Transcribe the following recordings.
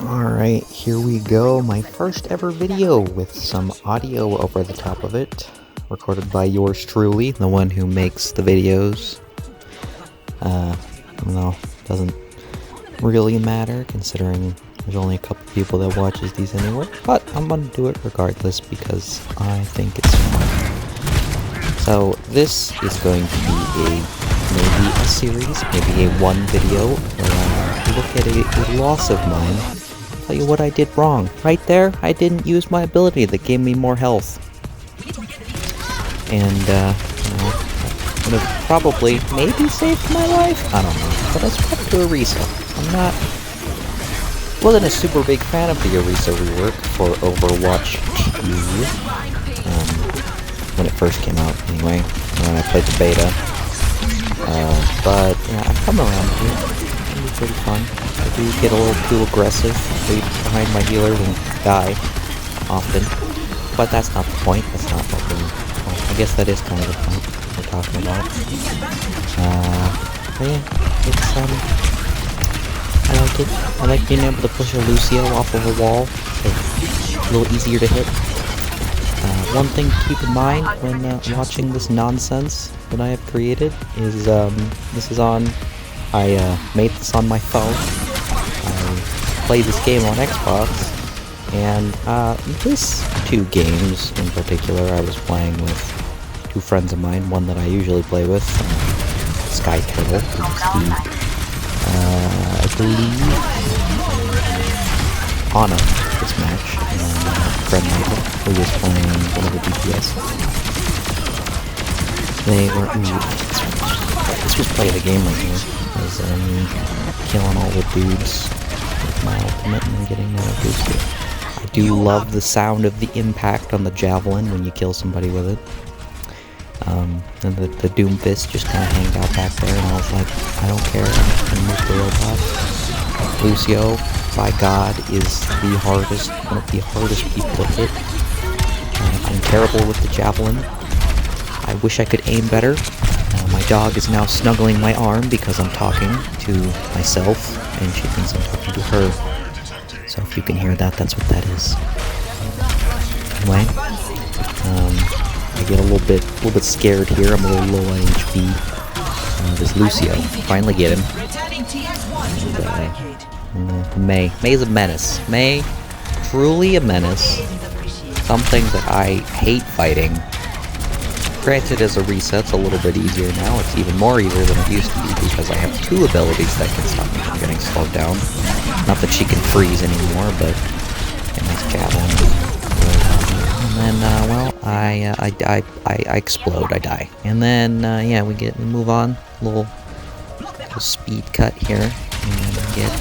Alright, here we go. My first ever video with some audio over the top of it. Recorded by yours truly, the one who makes the videos. No, doesn't really matter considering there's only a couple people that watches these anyway. But I'm gonna do it regardless because I think it's fun. So this is going to be maybe a series, maybe a one video where I look at a loss of mine. Tell you what I did wrong. Right there, I didn't use my ability that gave me more health. And, would have probably, maybe saved my life? I don't know. But I swapped to Orisa. Wasn't a super big fan of the Orisa rework for Overwatch 2. When it first came out, anyway. When I played the beta. But, yeah, I'm coming around to it. It's gonna be pretty fun. I do get a little too aggressive, leave behind my healers and die often. But that's not the point. That's not what I guess that is kind of the point we're talking about. But yeah, it's, I like it. I like being able to push a Lucio off of a wall. It's a little easier to hit. One thing to keep in mind when watching this nonsense that I have created is, this is on, I made this on my phone. I play this game on Xbox, and this two games in particular I was playing with two friends of mine, one that I usually play with, Sky Turtle, who's the, I believe, Ana this match, and friend Michael, who was playing one of the DPS. They were, this was play of the game right here, was me killing all the dudes with my ultimate and getting that boosted. I do love the sound of the impact on the javelin when you kill somebody with it. And the Doom Fist just kind of hanged out back there, and I was like, I don't care, I'm gonna move the robot. Lucio, by God, is the hardest, one of the hardest people to hit. I'm terrible with the javelin. I wish I could aim better. My dog is now snuggling my arm because I'm talking to myself, and she thinks I'm talking to her. So if you can hear that, that's what that is. Anyway, I get a little bit scared here. I'm a little low on HP. There's Lucio. Finally get him. And, May's a menace. May, truly a menace. Something that I hate fighting. Granted, as a reset, it's a little bit easier now. It's even more easier than it used to be because I have two abilities that can stop me from getting slowed down. Not that she can freeze anymore, but a nice javelin. And then, well, I explode. I die. And then, yeah, we move on. Little speed cut here, and get a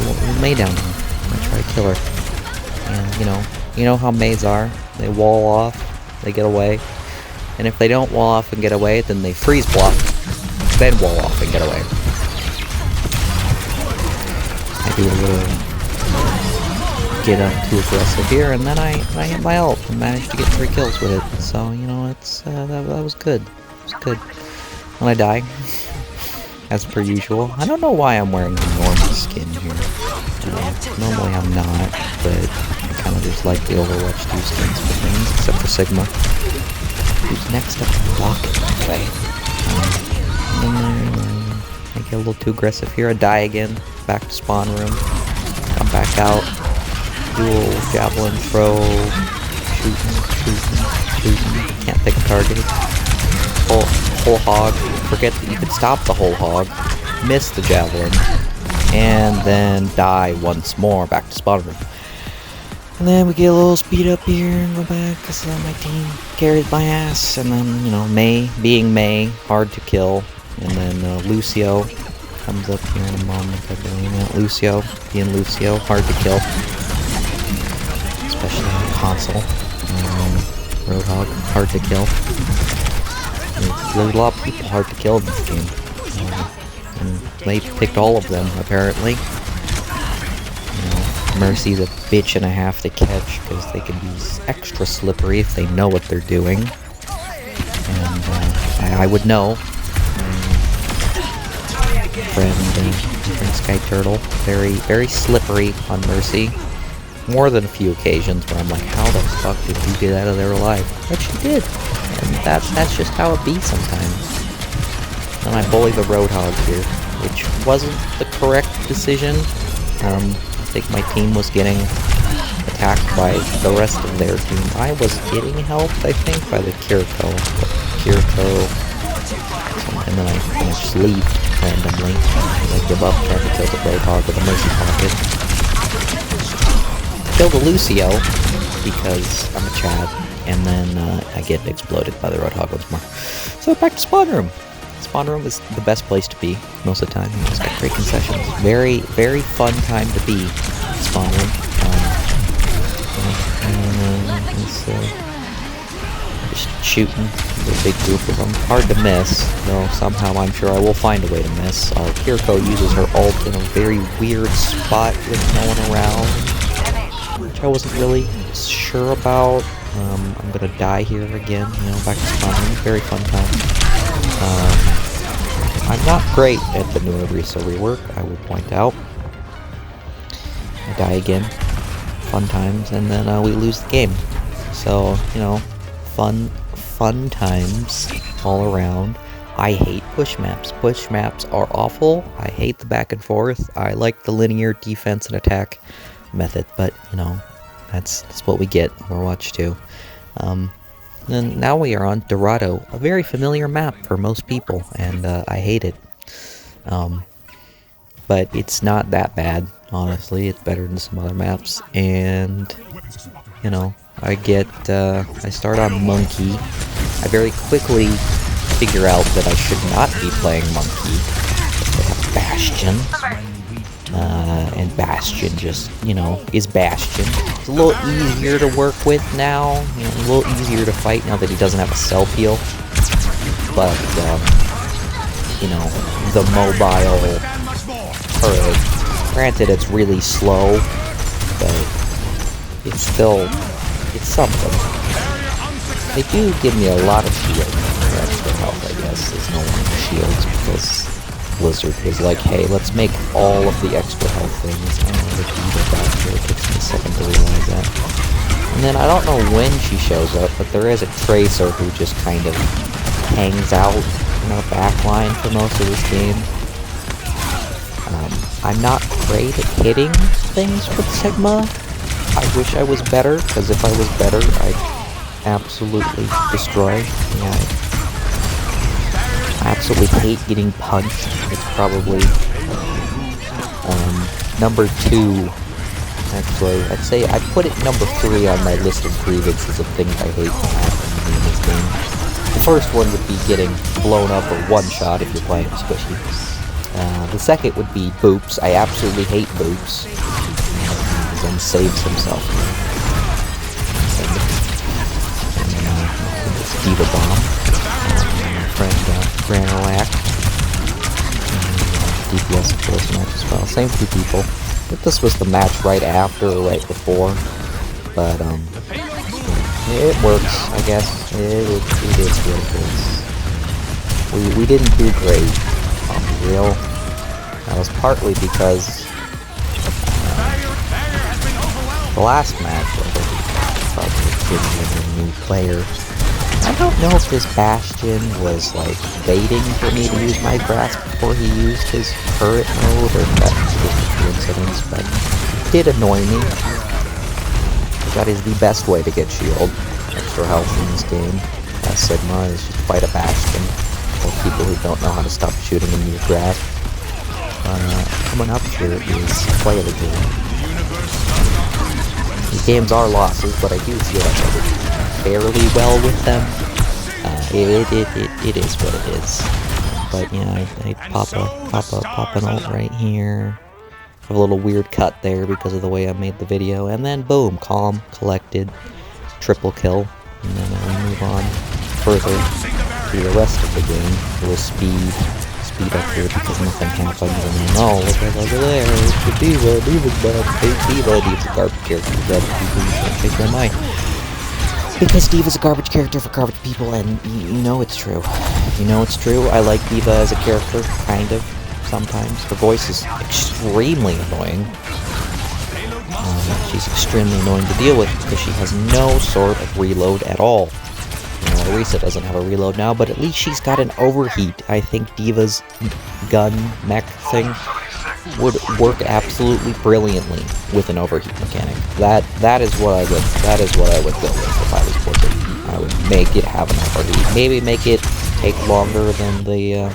little May down here. I'm gonna try to kill her. And you know how Mays are. They wall off. They get away. And if they don't wall off and get away, then they freeze block, then wall off and get away. I do a little get up too aggressive here, and then I hit my ult and managed to get 3 kills with it. So, it's that was good. It was good. When I die, as per usual. I don't know why I'm wearing the normal skin here. Normally I'm not, but I kind of just like the Overwatch 2 skins for things, except for Sigma. Who's next up to block it that way? I get a little too aggressive here. I die again. Back to spawn room. Come back out. Dual javelin throw. Shooting. Can't pick a target. Whole hog. Forget that you could stop the whole hog. Miss the javelin. And then die once more. Back to spawn room. And then we get a little speed up here and go back because my team carried my ass. And then, May, being May, hard to kill. And then Lucio comes up here in a moment, I believe. Lucio, being Lucio, hard to kill. Especially on console. Roadhog, hard to kill. There's a lot of people hard to kill in this game. And they picked all of them, apparently. Mercy's a bitch and a half to catch because they can be extra slippery if they know what they're doing. And I would know. friend Sky Turtle. Very slippery on Mercy. More than a few occasions where I'm like, how the fuck did you get out of there alive? But she did. And that's just how it be sometimes. And I bully the Roadhog here, which wasn't the correct decision. I think my team was getting attacked by the rest of their team. I was getting helped, I think, by the Kiriko. And then I just leave randomly. I give up trying to kill the Roadhog with a Mercy Pocket. Kill the Lucio, because I'm a Chad, and then I get exploded by the Roadhog once more. So back to Spawn Room. Spawn Room is the best place to be most of the time. It's got great concessions. Very fun time to be Spawn Room. Just shooting a big group of them. Hard to miss, though somehow I'm sure I will find a way to miss. Kiriko uses her ult in a very weird spot with no one around, which I wasn't really sure about. I'm gonna die here again, back to Spawn Room. Very fun time. I'm not great at the new Orisa rework, I will point out. I die again. Fun times, and then we lose the game. So, fun times all around. I hate push maps. Push maps are awful. I hate the back and forth. I like the linear defense and attack method, but, that's what we get in Overwatch 2. And now we are on Dorado, a very familiar map for most people, and I hate it. But it's not that bad, honestly. It's better than some other maps, and, I start on Monkey. I very quickly figure out that I should not be playing Monkey. They have Bastion. And Bastion just, is Bastion. It's a little easier to work with now, a little easier to fight now that he doesn't have a self-heal. But, the mobile turret, granted it's really slow, but it's something. They do give me a lot of shield for extra health, I guess. There's no one with shields because Blizzard was like, hey, let's make all of the extra health things. I don't know if you get back here. It takes me a second to realize that. And then I don't know when she shows up, but there is a Tracer who just kind of hangs out in our back line for most of this game. I'm not great at hitting things with Sigma. I wish I was better, because if I was better, I'd absolutely destroy. Yeah, I absolutely hate getting punched. It's probably number 2. Actually, I'd say I'd put it number 3 on my list of grievances of things I hate in this game. The first one would be getting blown up or one-shot if you're playing Squishy. The second would be Boops. I absolutely hate Boops. He then saves himself. And this Diva Bomb. My friend Granolac. DPS of course match as well. Same 2 people. But this was the match right after or right before. But it works, I guess. It is what it is. We didn't do great, I'll be real. That was partly because the last match I probably didn't have a new player. I don't know if this Bastion was like baiting for me to use my grasp before he used his turret mode, or if that was just a coincidence, but it did annoy me. That is the best way to get shield. Extra health in this game. Sigma is just fight a Bastion. For people who don't know how to stop shooting in your grasp. Coming up here is play of the game. These games are losses, but I do feel like I did fairly well with them. It is what it is. But I pop an ult right here. Have a little weird cut there because of the way I made the video, and then boom, calm, collected, triple kill, and then we move on further to the rest of the game. A little speed up here because nothing happens, and then look there, it's the Diva's bad, hate Diva's a garbage character, garbage people, you can't change my mind. Because Diva's a garbage character for garbage people, and you know it's true. You know it's true, I like Diva as a character, kind of. sometimes. Her voice is extremely annoying. She's extremely annoying to deal with because she has no sort of reload at all. Orisa doesn't have a reload now, but at least she's got an overheat. I think Diva's gun mech thing would work absolutely brilliantly with an overheat mechanic. That is what I would go with if I was working. I would make it have an overheat. Maybe make it take longer than the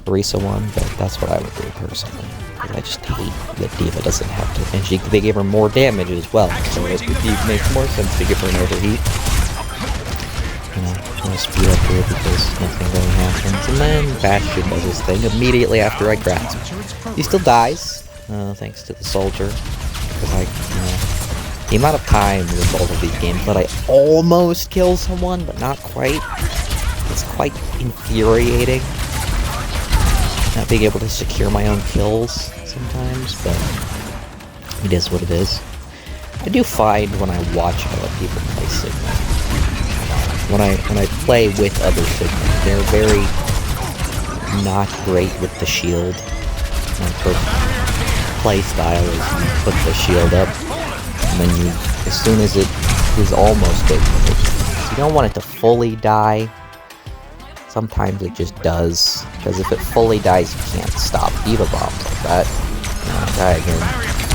Orisa one, but that's what I would do personally. I just hate that Diva doesn't have to, and they gave her more damage as well, so it makes more sense to give her an overheat. You know, I'm gonna speed up here because nothing really happens, and then Bastion does his thing immediately after I grasp. He still dies, thanks to the soldier, because the amount of time with both of these games that I almost kill someone, but not quite, it's quite infuriating. Not being able to secure my own kills sometimes, but it is what it is. I do find when I watch other people play Sigma, when I play with other Sigma, they're very not great with the shield. Their play style is you put the shield up, and then as soon as it is almost dead, you don't want it to fully die. Sometimes it just does, because if it fully dies, you can't stop Diva bombs like that. I die again,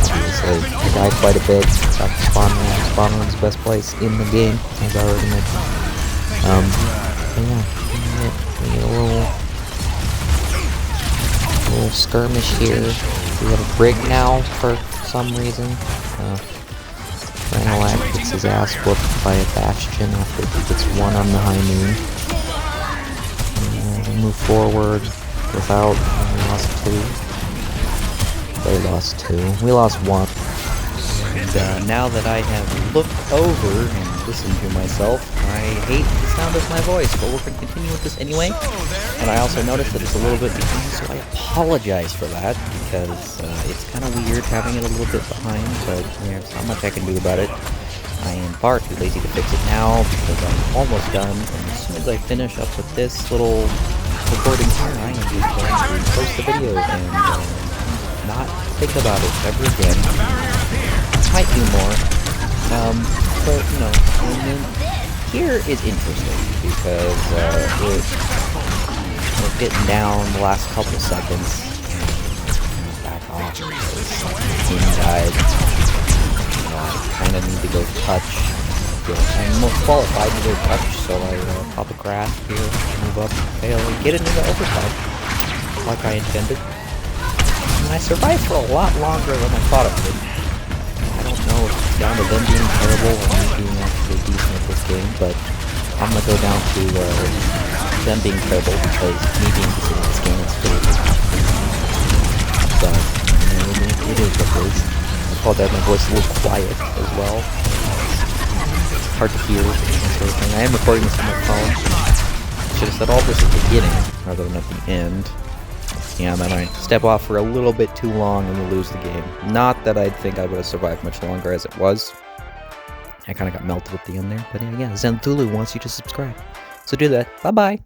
obviously. I die quite a bit. Got the spawn room. Spawn room's the best place in the game, as I already mentioned. But yeah, we get a little skirmish here. We have a brig now for some reason. Ranelak gets his ass whooped by a Bastion after he gets one on the high noon. Move forward without, we lost 2. They lost 2. We lost 1. And now that I have looked over and listened to myself, I hate the sound of my voice, but we're going to continue with this anyway. And I also noticed that it's a little bit behind, so I apologize for that, because it's kind of weird having it a little bit behind, but there's not much I can do about it. I am far too lazy to fix it now, because I'm almost done, and as soon as I finish up with this little recording here, I am just going to post the video and not think about it ever again. I might do more, but you know, and then here is interesting, because we're getting down the last couple seconds. Back off, because the team died. I kind of need to go touch. I'm most qualified to go touch, so I pop a grasp here, move up, fail, and get into the overtime, like I intended. And I survived for a lot longer than I thought I would. I don't know if it's down to them being terrible or me being actually decent at this game, but I'm gonna go down to them being terrible, because me being decent at this game is pretty good. So, it is what it is. I apologize, my voice is a little quiet as well. It's hard to hear, that sort of thing. I am recording this on my phone. I should have said all this at the beginning, rather than at the end. Yeah, then I step off for a little bit too long and we'll lose the game. Not that I think I would have survived much longer as it was. I kind of got melted at the end there. But yeah, Zenthulu wants you to subscribe. So do that. Bye-bye.